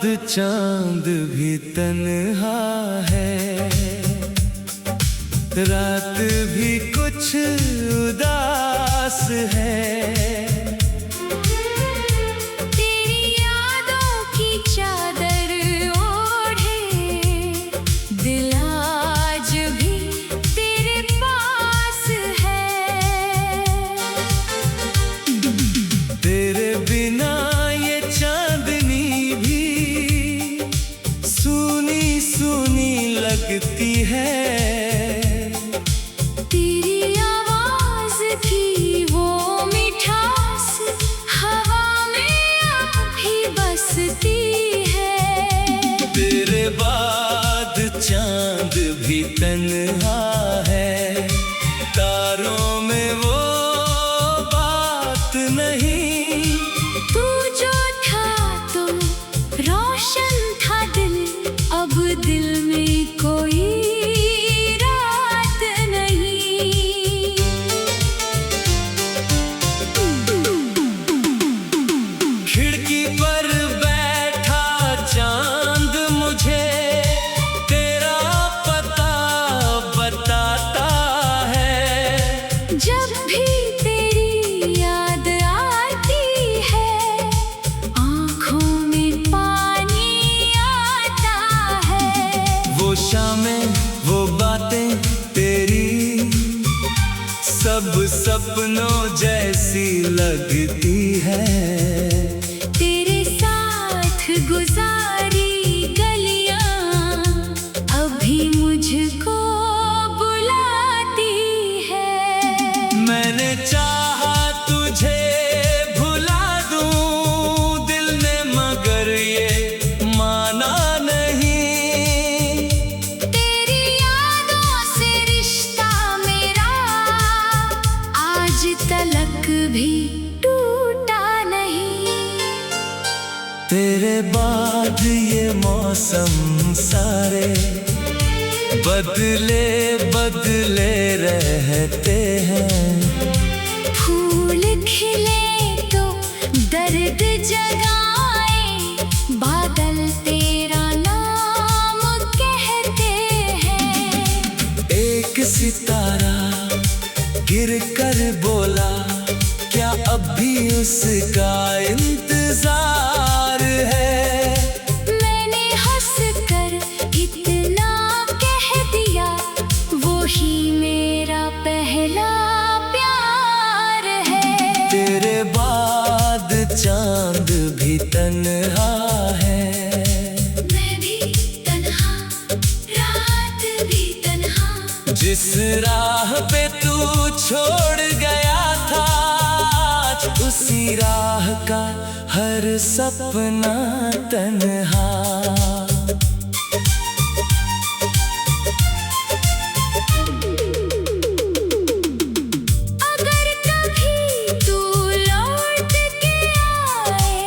बाद चांद भी तन्हा है, रात भी कुछ उदास है। तेरी यादों की चादर ओढ़े दिल आज भी तेरे पास है। तेरे बिना ये चांदनी भी सूनी सूनी लगती है। तेरी आवाज की वो मिठास हवा में अब भी बसती है। तेरे बाद चांद भी तन्हा है, तारों में वो बात नहीं। तू जो था तो रोशन था दिल, अब दिल में कोई रात नहीं। खिड़की पर बैठा चांद मुझे तेरा पता बताता है। जब भी तेरी याद आती है आँखों में पानी आता है। वो शामें वो बातें तेरी सब सपनों जैसी लगती है। तेरे साथ गुजारी गलियां अभी मुझको बुलाती है। मैंने चाहा तुझे भुला दूं दिल ने, मगर ये माना नहीं। तेरी यादों से रिश्ता मेरा आज तलक भी टूटा नहीं। तेरे बाद ये मौसम सारे बदले बदले रहते हैं। फूल खिले तो दर्द जगाए, बादल तेरा नाम कहते हैं। एक सितारा गिर कर बोला, क्या अब भी उसका इंतजार है। मैंने हंस कर इतना कह दिया, वो ही मेरा पहला प्यार है। तेरे बाद चांद भी तन्हा है, मैं भी तन्हा, रात भी तन्हा। जिस राह पे तू छोड़ गया था आज उसी राह का हर सपना तन्हा। अगर कभी तू लौट के आए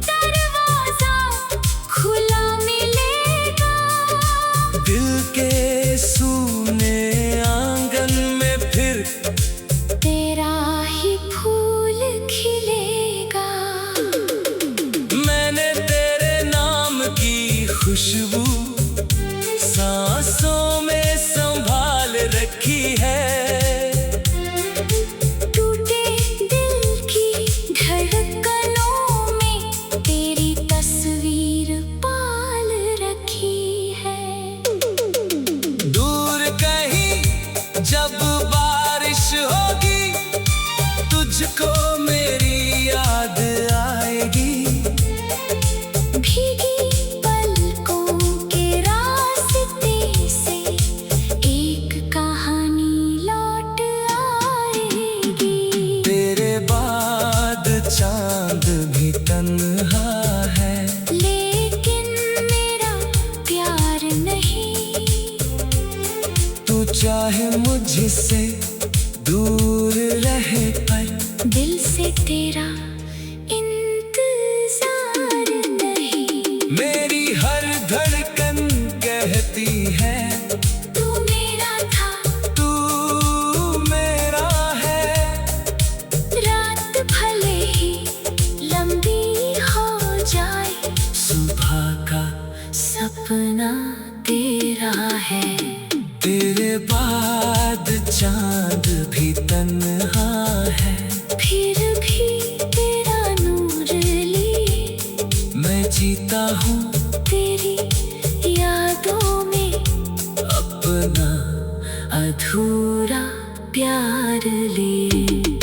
दरवाजा खुला मिलेगा। दिल के सूने आंगन में फिर तेरा ही फूल खिलेगा। मैंने तेरे नाम की खुशबू सांसों में संभाल रखी है। टूटे दिल की धड़कनों में तेरी तस्वीर पाल रखी है। दूर कहीं जब बारिश होगी तुझको मेरी याद आएगी। भीगी पलकों के रास्ते से एक कहानी लौट आएगी। तेरे बाद चांद भी तन्हा है, लेकिन मेरा प्यार नहीं। तू चाहे मुझसे दूर रहे पर दिल से तेरा इंतजार नहीं। मेरी हर धड़कन कहती है तू मेरा था, तू मेरा है। रात भले ही लंबी हो जाए, सुबह बाद चांद भी तन्हा है, फिर भी तेरा नूर लिए मैं जीता हूँ तेरी यादों में, अपना अधूरा प्यार लिए।